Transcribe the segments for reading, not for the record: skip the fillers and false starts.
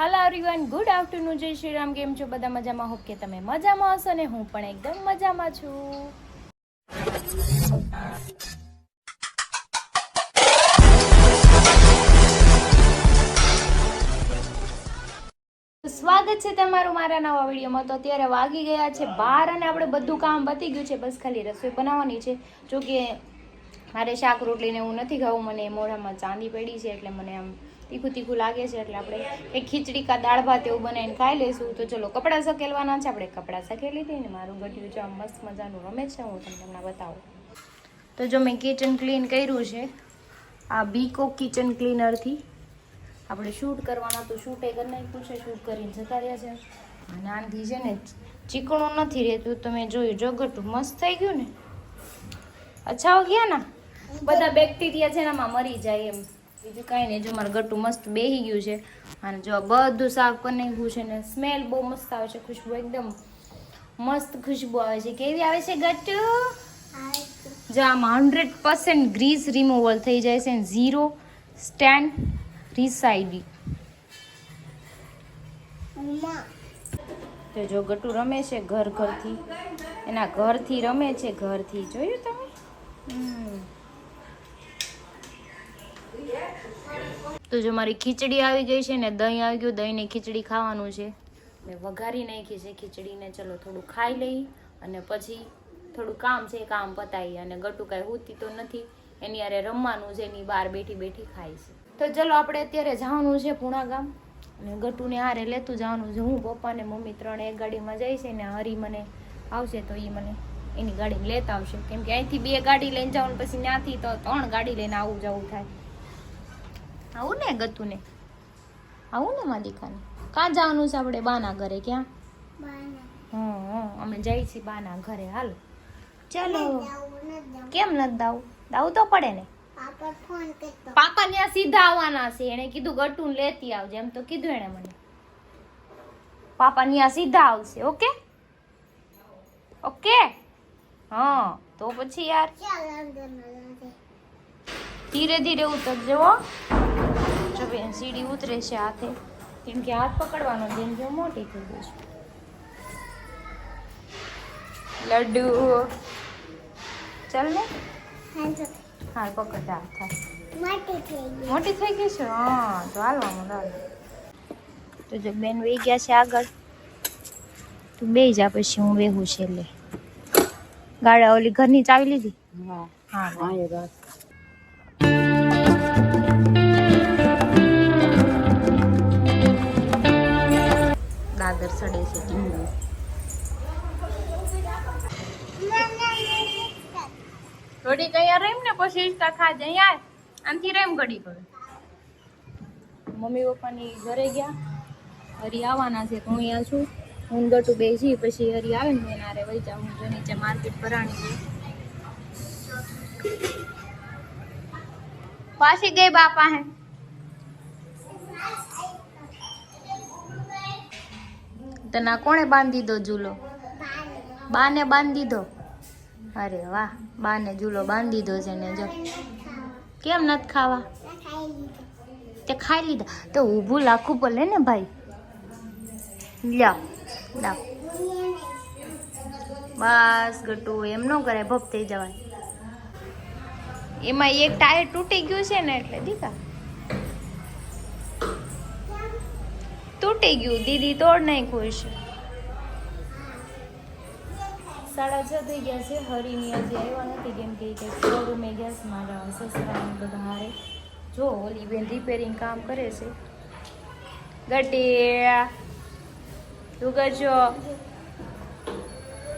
Hello everyone, good afternoon, જય શ્રી રામ. કેમ છો બધા? મજામાં? હોપ કે તમે મજામાં હશો ને હું પણ એકદમ મજામાં છું. સ્વાગત છે તમારું મારા નવા વિડીયોમાં. તો અત્યારે વાગી ગયા છે 12 અને આપણે બધું કામ પતી ગયું છે. બસ ખાલી રસોઈ બનાવવાની છે. જો કે મારે શાક રોટલીને એવું નથી ખાવું, મને મોઢામાં ચાંદી પડી છે એટલે મને આમ તીખું તીખું લાગે છે. એટલે આપણે એક ખીચડી કા દાળ ભાત એવું બનાવીને ખાઈ લઈશું. તો ચલો કપડાં સકેલવાના છે. આપણે કપડાં સકેલી દઈએ ને મારું ગઢિયું જો આમ મસ્ત મજાનું રમે છે. હું તમને હમણાં બતાવું. તો જો મેં કિચન ક્લીન કર્યું છે આ બીકો કિચન ક્લીનરથી. આપણે શૂટ કરવાના તો શૂટે કરી નાખ્યું છે, શૂટ કરીને જતા રહ્યા છે. અને આનાથી છે ને ચીકણું નથી રહેતું. તમે જોયું જો ગટું મસ્ત થઈ ગયું ને. અચ્છા ગયા ને બધા બેક્ટેરિયા છે ને આમાં મરી જાય એમ. બીજું કાંઈ નહીં. જો મારું ગટું મસ્ત બેસી ગયું છે. અને જો બધું સાફ કરી નાખ્યું છે ને સ્મેલ બહુ મસ્ત આવે છે. ખુશ્બુ એકદમ મસ્ત ખુશ્બુ આવે છે. કેવી આવે છે ગટુ? જો આમાં 100% ગ્રીસ રિમૂવલ થઈ જાય છે. 0 સ્ટેન્ડ રિસાઇડી. તો જો ગટુ રમે છે ઘરથી, એના ઘરથી રમે છે, ઘરથી. જોયું તમે? તો જો મારી ખીચડી આવી ગઈ છે ને દહીં આવી ગયું. દહીંની ખીચડી ખાવાનું છે. મેં વઘારી નાખી છે ખીચડીને. ચલો થોડું ખાઈ લઈ અને પછી થોડું કામ છે, કામ પતાવી. અને ગટુ કાંઈ હુતી તો નથી, એની હારે રમવાનું છે, એની બહાર બેઠી બેઠી ખાય છે. તો ચલો આપણે અત્યારે જવાનું છે પૂણા ગામ અને ગટુને હારે લેતું જવાનું છે. હું પપ્પા ને મમ્મી ત્રણે એક ગાડીમાં જાય છે ને હરી મને આવશે તો એ મને એની ગાડીમાં લેતા આવશે. કેમ કે અહીંથી 2 ગાડી લઈને જવાનું, પછી ત્યાંથી તો 3 ગાડી લઈને આવું જવું થાય. આવું ને ગતુને? આવું ને મારી દીકાને? કાં જવાનું છે આપણે? બાના ઘરે. ક્યાં? અમે જઈએ છીએ બાના ઘરે. હાલો ચલો. કેમ નથી દાવું? દાવું તો પડે ને. પાપા ત્યાં સીધા આવવાના છે. એને કીધું ગટુને લેતી આવજે એમ તો કીધું એને મને. પાપા ત્યાં સીધા આવશે. Okay okay. હા તો પછી યાર ધીરે ધીરે ઉતરજો. જો બેન સીડી ઉતરે છે હાથે, કેમ કે હાથ પકડવાનો જેમ જેમ મોટી થઈ ગઈ છે. લડ્ડુ ચાલ ને. હા પકડ હાથ. મોટી થઈ ગઈ છે. હા તો હાલવાનું ચાલ. તો જો બેન વહી ગયા છે આગળ. તું બે જા પછી હું બેહું છે. લે ગાડા ઓલી ઘરની ચાવી લીધી? હા હા. દાદર સડે છે ટીંગું. થોડી કઈ રેમ ને પછી ખાજે. અહીંયા આમથી રેમ ઘડી કરે. મમ્મી પપ્પાની ઘરે ગયા. હરી આવવાના છે તો હું અહીંયા છું. હું ગટુ બેસી પછી હરી આવે ને એના રે વહી જાઉં. હું જો નીચે માર્કેટ ભરાણી ગઈ. પાછી ગઈ બાપા હે. તને કોણે બાંધી દીધો ઝૂલો? બાને બાંધી દીધો? અરે વાહ, બાને ઝૂલો બાંધી દીધો છે ને. જો કેમ નથી ખાવા? તે ખાઈ લીધા તો ઊભું લાખું પડે ને ભાઈ. લ્યો લાવ. બસ ગટુ એમ ન કરે, ભપ થઈ જવાય. એમાં એક ટાયર તૂટી ગયું છે ને એટલે દીકા તૂટી ગયું. દીદી તોડ નાખ્યું છે. 6:30 થઈ ગયા છે. હરીની આજે આવ્યા નથી કેમ કે શોરૂમે ગયા છે મારા સસરા બધા હારે. જો ઓલી બેન રિપેરિંગ કામ કરે છે. ગટી તું કરજો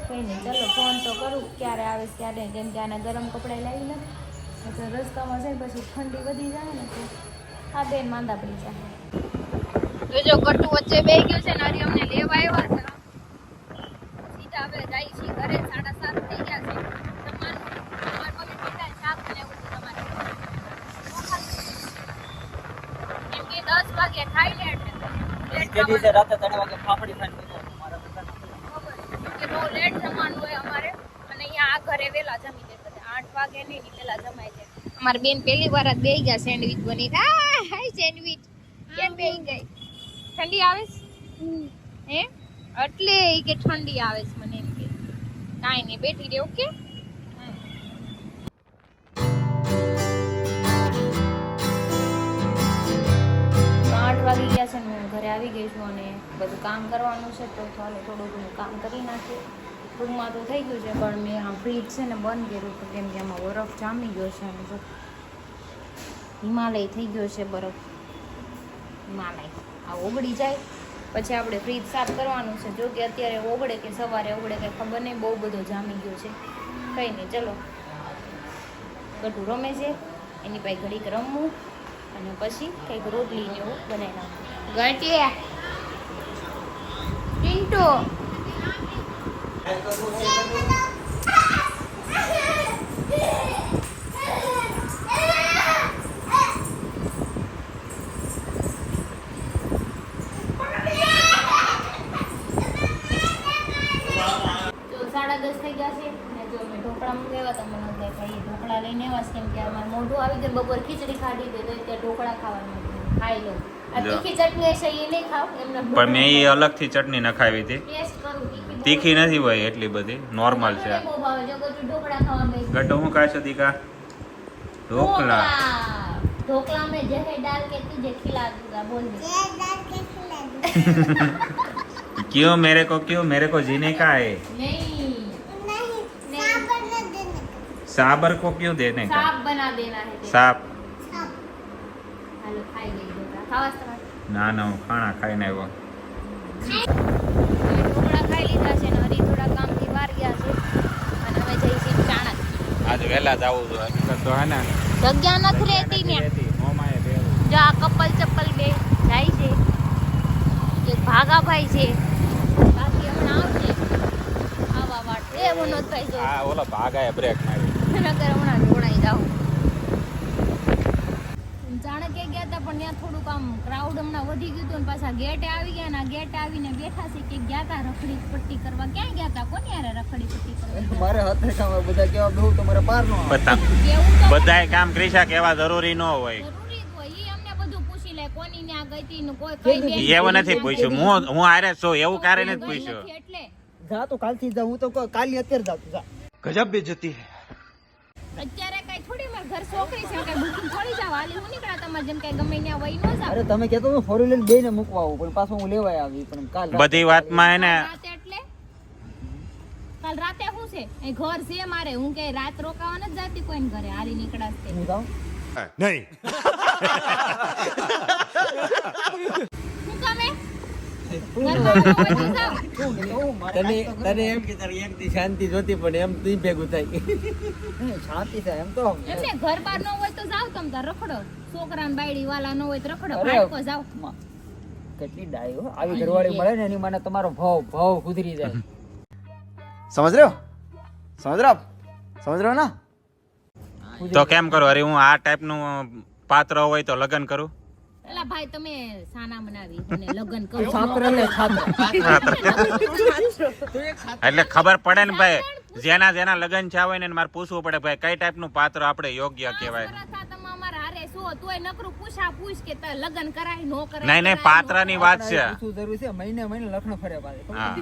કઈ નહીં. ચાલો ફોન તો કરું ક્યારે આવે ત્યારે, કેમ કે આને ગરમ કપડાં લાવી નથી. રસ્તામાં છે પછી ઠંડી વધી જાય ને તો આ બેન માંદા પડી જાય. તો જો ગટુ વચ્ચે બે ગયું છે ને હરી અમને લેવા આવ્યા છે. સીધા હવે જાય છે ઘરે. 7:30 થઈ ગયા છે. તમારા મમ્મી પપ્પાએ શાક બનાવ્યું છે તમારે. કેમ કે 10 વાગે ખાઈ લે એટલે રાતે 3 વાગે ફાફડી ખાઈને બહુ લેટ જમવાનું હોય અમારે. અને અહીંયા આ ઘરે વહેલા જમી દે. 8 વાગે નહીં પેલા જમાઈ જાય. અમારી બેન પહેલી વાર જ બેહી ગયા સેન્ડવિચ બની. હાય સેન્ડવિચ કેમ બેહી ગઈ? ઠંડી આવે હે એટલે ઈ કે ઠંડી આવે છે મને એમ કે કાઈ નહીં બેઠી રહે ઓકે 8 વાગી ગયા છે ને હું ઘરે આવી ગઈ છું અને બધું કામ કરવાનું છે તો ચાલો થોડું ઘણું કામ કરી નાખીએ રૂમમાં તો થઈ ગયું છે પણ મેં આ ફ્રીજ છે ને બંધ કર્યું હતું કેમ કે આમાં બરફ જામી ગયો છે અને જો હિમાલય થઈ ગયો છે બરફ હિમાલય આ ઓગળી જાય પછી આપણે ફ્રીજ સાફ કરવાનું છે જો કે અત્યારે ઓગળે કે સવારે ઓગળે કંઈ ખબર નહીં બહુ બધો જામી ગયો છે કંઈ નહીં ચલો ગટુ રમે છે એની પાસે ઘડીક રમવું અને પછી કંઈક રોટલી ને એવું બનાવી નાખું ગટિયા પિન્ટુ $10:30 થઈ ગયા છે ને જો મેં ઢોકળા મંગાવ્યા તો મને કહે ભાઈ ઢોકળા લઈને આવ્યા કેમ કે અમારે મોઢું આવી ગયું બપોર ખીચડી ખાધી દે તો ત્યાં ઢોકળા ખાવાનું ખાઈ લો આ તીખી ચટણી હશે એ નહીં ખાવ એમને પણ મેં એ અલગથી ચટણી નખાવી હતી ટેસ્ટ કરું તીખી નથી ભાઈ એટલી બધી નોર્મલ છે બહુ ભાવે જો કોઈ ઢોકળા ખાવા બેસી ગટો હું ખાય છે દીકા ઢોકળા ढोकला में जगह डाल के तुझे खिला दूंगा बोल दे डाल के खिला क्यों मेरे को जीने का है नहीं साबर न देने साबर को क्यों देने का साफ बना देना है સાપ હાલો ખાઈ ગઈ ઢોકળા ખાવાસ તમારે ના ના હું ખાણા ખાઈને આવ્યો ઢોકળા ખાઈ લીધા છે ને હરી થોડા કામથી બહાર ગયા છે અને હવે જઈશું ચાણક આજ વહેલા જ આવું છું તો હે ને જગ્યા નથી રહેતી ને જો આ કપલ ચપ્પલ બે જાય છે એક ભાગાભાઈ છે બાકી હમણાં આવશે આવા વાટ એ વિનોદભાઈ જો આ ઓલા ભાગાએ બ્રેક મારી નગર હમણાં જોડાઈ જાવ ચાણકે ગયા હતા પણ ત્યાં થોડુંક આમ ક્રાઉડ હમણાં વધી ગયું હતું ને પાછા ગેટે આવી ગયા ને આ ગેટે આવીને બેઠા છે કે ગયા હતા રખડી પટ્ટી કરવા ક્યાં ગયા હતા કોની યારે રખડી પટ્ટી કરવા મારે હાથે કામ બધા કેવા બહુ તમારે પાર નો આવે. કેવું તો બધાય કામ કરી શકે એવા જરૂરી ન હોય જરૂરી જ હોય ઈ અમને બધું પૂછી લે કોની ને આ ગઈ તી ને કોઈ કઈ દે એવું નથી પૂછ્યું હું આરે છું એવું કારે નથી પૂછ્યું એટલે જા તો કાલથી જા હું તો કાલી અત્યારે જાતું જા ગજબ બેજતી અત્યારે કઈ થોડી માર ઘર છોકરી છે કઈ બુકિંગ થોડી જાવ હાલી હું નીકળા તમારે જેમ કઈ ગમે ત્યાં વઈ નો જાવ અરે તમે કહેતો હું ફોર વ્હીલર બેને મૂકવા આવું પણ પાછો હું લેવાય આવી પણ કાલ બધી વાતમાં એને રાતે એટલે કાલ રાતે શું છે એ ઘર છે મારે હું કે રાત રોકાવા નથી જાતી કોઈને ઘરે હાલી નીકળાસ તે હું જાઉં હું કામે ઘરમાં હોય તો જાવ તને એમ કે તારી એક દી શાંતિ જોતી પણ એમ તું ભેગું થાય શાંતિ થાય એમ તો એમને ઘર બાર ન હોય તો જાવ તમ તાર રખડો છોકરાને બાયડી વાલા ન હોય તો રખડો અરે. ફાટકો જાવ કેટલી ડાયો આવી ઘરવાળી મળે ને એની મને તમારો ભાવ કુદરી જાય समझ रहे हो समझ रहे हो आप समझ रहे हो ना તો કેમ કરો અરે હું આ ટાઈપનું પાત્ર હોય તો લગ્ન કરું એલા ભાઈ તમે સાના બનાવી અને લગ્ન કરો છાત્ર લે છાત્ર એટલે ખબર પડે ને ભાઈ જેના લગ્ન છે હોય ને મારે પૂછવું પડે ભાઈ કઈ ટાઈપનું પાત્ર આપણે યોગ્ય કહેવાય લગ્ન કરાય નો કરાય નહીં નહીં પાત્રની વાત છે શું જરૂર છે મહિને લખણ ફરે પાછે હા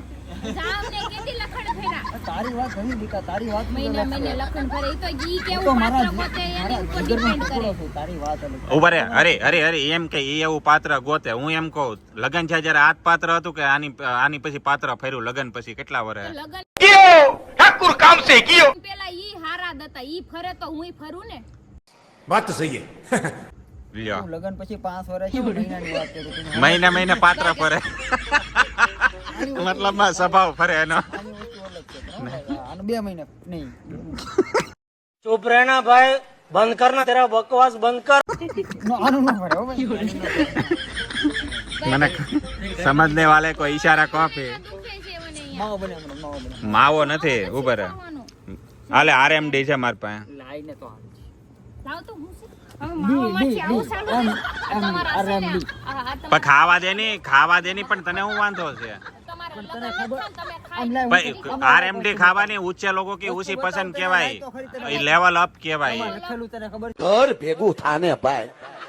જાવને કેટલી લખણ ફેરા તારી વાત ઘણી દીકા તારી વાત મહિને લખણ ફરે ઈ તો ઈ તો કેવું મારા પાત્ર ગોતે એની ઉપર જીગરનો ડિપેન્ડ કરે ટુકડો છું, તારી વાત અલગ ઉભા રે અરે એમ કે ઈ એવું પાત્ર ગોતે હું એમ કહું લગ્ન છે જયારે આ જ પાત્ર હતું કે આની પછી પાત્ર ફર્યું લગ્ન પછી કેટલા વર્ષ લગ્ન ठाकुर काम से कियो પેલા ઈ હારા દતા ઈ ફરે તો હુંય ફરું ને बात तो सही है લ્યો હું લગન પછી 5 વર્ષ છે મહિનાની વાત કરું છું મહિને પાત્ર ફરે મતલબમાં સ્વભાવ ફરે એનો આની વસ્તુ અલગ છે બરાબર? આને 2 મહિના નહીં चुप रहना भाई बंद करना तेरा बकवास बंद कर આનું ન ફરે હો ભાઈ મને સમજને વાલે કોઈ ઈશારા કોપે દુખે છે મને અહીંયા માવો બને હમણાં, માવો બને માવો નથી ઉભા રે ખાવાનું. હાલે આરએમડી છે મારી પાસે લાઈને તો હાલ લાવ તો હું છે હવે માવામાંથી આવું ચાલુ છે. આ તમારા છે ને, આ પણ ખાવા દેની પણ તને હું વાંધો છે તમારા લગ્ન નથી ને, તમે ખાઈ આમ લાવ ભાઈ આરએમડી ખાવાની ઊંચે લોકો की ऊंची पसंद કહેવાય એ લેવલ અપ કહેવાય લખેલું તને ખબર છે? घर भेगू थाने पाए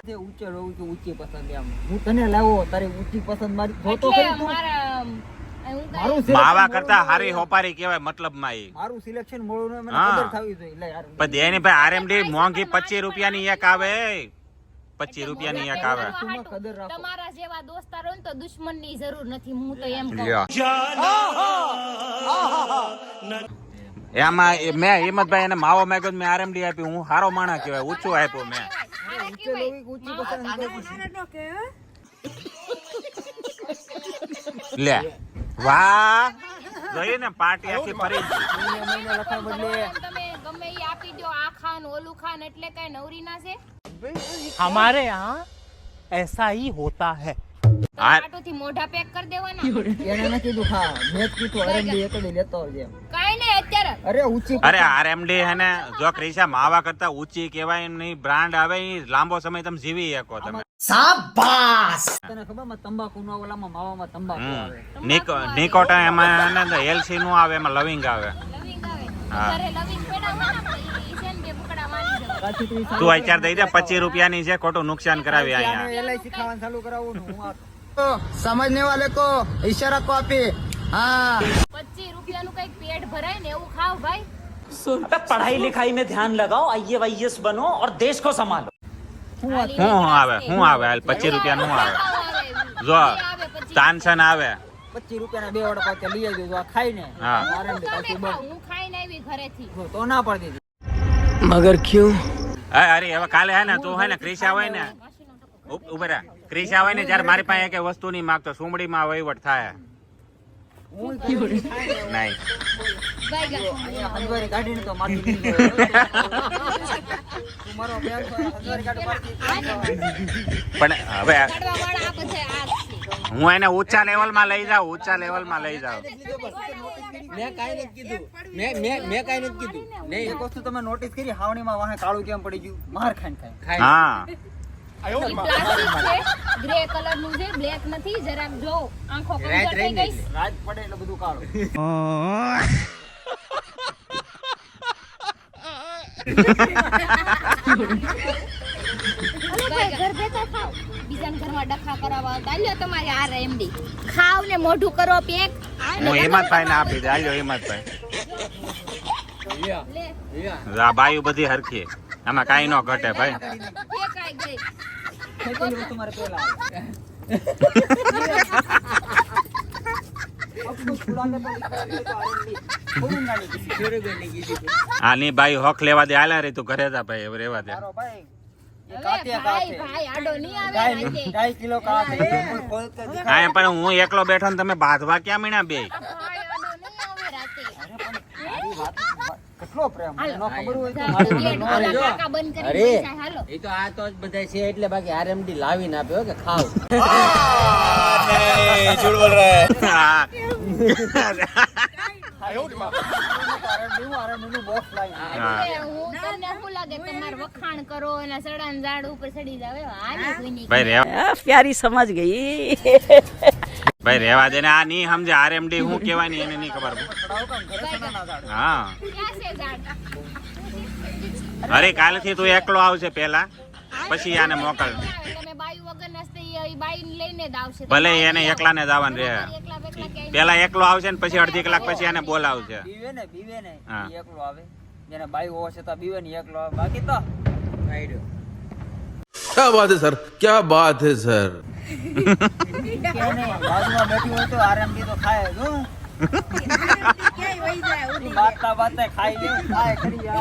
તે ઊંચે રહું છું, ઊંચી પસંદ એમ. હું તને લાવો તારી ઊંચી પસંદ મારી જોતો એટલે ખરી તું. મારા હું મારું કઈ માવા selection કરતા મોડું હારી ન હોપારી કહેવાય મતલબમાં ઈ મારું સિલેક્શન મોડું ન, મને હા. ખબર થવી જોઈએ. લે યાર પણ એની ભાઈ આરએમડી મોંઘી 25 રૂપિયાની એક આવે 25 રૂપિયાની એક આવે વસ્તુમાં કદર રાખો. તમારા જેવા દોસ્તારો હોય ને તો દુશ્મનની જરૂર નથી, હું તો એમ કહું. લ્યો. એમાં મેં હિંમતભાઈ એને માવો માંગ્યો તો મેં આરએમડી આપી. હું હારો માણસ કહેવાય, ઊંચું આપ્યું મેં. ઊંચે લોહી ઊંચી પસંદ કરું. લે વાહ, જોઈએ ને પાર્ટી આખી ફરી જ. મહિને લખવા બદલે તમે ગમે ઈ આપી દો, આ ખાન ઓલું ખાન, એટલે કઈ નવરી ના છે. हमारे यहाँ ऐसा ही होता है. હા. આટોથી મોઢા પેક કરી દેવાના. એને નથી કીધું ખા, મેં જ કીધું આરએમડી એક જ લેતો આવજે એમ. કાઈ નહીં અત્યારે. અરે ઊંચી અરે આરએમડી હે ને જો ક્રિશા માવા કરતા ઊંચી કહેવાય નહીં, બ્રાન્ડ આવે ઈ લાંબો સમય તમે જીવી શકો તમે. તને ખબર માં તંબાકુ નો ઓલામાં માવામાં તંબાકુ આવે. નિકોટા એમાં એલસી નું આવે, એમાં લવિંગ આવે. લવિંગ આવે. હા. ઘરે લવિંગ પેડા હોય ને આપણે, ઈ છે ને બે બુકડા મારી દેવા. પાછી તું ઈ તું અત્યારે દઈ દે 25 રૂપિયાની છે, ખોટું નુકસાન કરાવી અહીંયા. LIC ખાવાનું ચાલુ કરાવું ને હું આ समझने वाले को इशारा कॉपी हाँ 25 રૂપિયાનું કઈક પેટ ભરાય ને એવું ખાવ ભાઈ. पढ़ाई लिखाई में ध्यान लगाओ, IAS बनो और देश को संभालो. હું આવે 25 રૂપિયા નું આવે. જો તાનસન આવે 25 રૂપિયાના બે વડા પાછા લઈ આવજો. જો આ ખાઈને હા. આરએમડી પાછી બંધ. હું ખાઈને આવી ઘરેથી. જો તો ના પડી દીધી. અરે હવે કાલે હે ને તું હે ને ક્રિશા હોય ને ઉભા રહે. ક્રિશા હોય ને જ્યારે મારી પાસે કઈ વસ્તુ નહીં માંગતો, સુમડીમાં વહીવટ થાય હું નહીં. નહીં. અહીંયા હંજવારી કાઢીને તો મારી દીધી. તું મારો બેન છો, હંજવારી કાઢી મારી દીધી. પણ હવે કાઢવાવાળા આ બધા આ જ છે. હું એને ઊંચા લેવલમાં લઈ જાઉં, ઊંચા લેવલમાં લઈ જાઉં. મેં કાંઈ નથી કીધું. મેં કાંઈ નથી કીધું. નહીં, એક વસ્તુ તમે નોટિસ કરી, હાવણીમાં વાહે કાળું કેમ પડી ગયું? માર ખાઈને ખાય. હા ઈ પ્લાસ્ટિક છે, ગ્રે કલરનું છે, બ્લેક નથી. જરાક જો આંખો કમજોર થઈ ગઈ. રાત પડે એટલે બધું કાળું. ભાઈ, ઘર બેઠા ખાવ. બીજાના ઘરમાં ડખા કરાવવા આવતા. લ્યો તમારી આ રેમડી. ખાવ ને મોઢું કરો પેક. હું હિંમતભાઈ ને આપી દે. હાલ્યો હિંમતભાઈ. લ્યા, લે, લ્યા. આ બાયું બધી હરખી, આમાં કાંઈ ન ઘટે ભાઈ. ફેંકાઈ ગઈ. ફેંકેલી વસ્તુ મારે પહેલા આવે. અપડું ફૂલાને તો લીધા તો આરએમડી. થોડું નાની કીધી, જોડે ગોળની કીધી. આની બાયું હક લેવા દે. હાલ્યા રે તું ઘરે જા ભાઈ, હવે રેવા દે. મારો ભાઈ, એ હવે કાતે ભાઈ કાતે. ભાઈ આડો નહીં આવે ઢાઈ રાતે. 2.5 કિલો કાતે. કોઈ ખોલતો જ નહીં. હા પણ હું એકલો બેઠો ને તમે બાંધવા ક્યાં મીણા બે? ભાઈ આડો નહીં આવે રાતે. મારી વાત કેટલો પ્રેમ હાલો. એનો ખબર હોય તો જા, મારી ગેટ નો વાળા રહેજો. કાકા બંધ કરીને અરે. બેઠા. હાલો. એ તો આ તો જ બધા છે એટલે બાકી આરએમડી લાવીને આપ્યો કે ખાવ. હા. આરએમડી બોક્સ લાવીને હા. એટલે હું તમને શું લાગે તમારે વખાણ કરો એના સડાના ઝાડ ઉપર ચડી જાવ એવા આને કોઈની ભાઈ રેવા प्यारी समझ गई. ભાઈ રેવા દે ને. આ નહીં સમજે આરએમડી શું કહેવાય ને એને નહીં ખબર. હા ક્યાં છે ઝાડ? અરે કાલથી તું એકલો આવશે પેલા, પછી આને મોકલ. તમે બાયું વગર નસ્તે એ બાયું લઈને જ આવશે. ભલે એને એકલાને જ આવવાનું રહે. એકલા બેકલા ક્યાંય પેલા એકલો આવશે ને પછી અડધી કલાક પછી આને બોલાવશે. બીવે ને હા. ઈ એકલો આવે જેને બાઈ હોવા છતાં બીવે ને એકલો આવે બાકી તો આઈડો क्या बात है सर, क्या बात है सर. બાજુમાં બેઠી હોય તો આરએમડી તો ખાય જો બાતા બાતા ખાઈ લે ખાય ખરી આ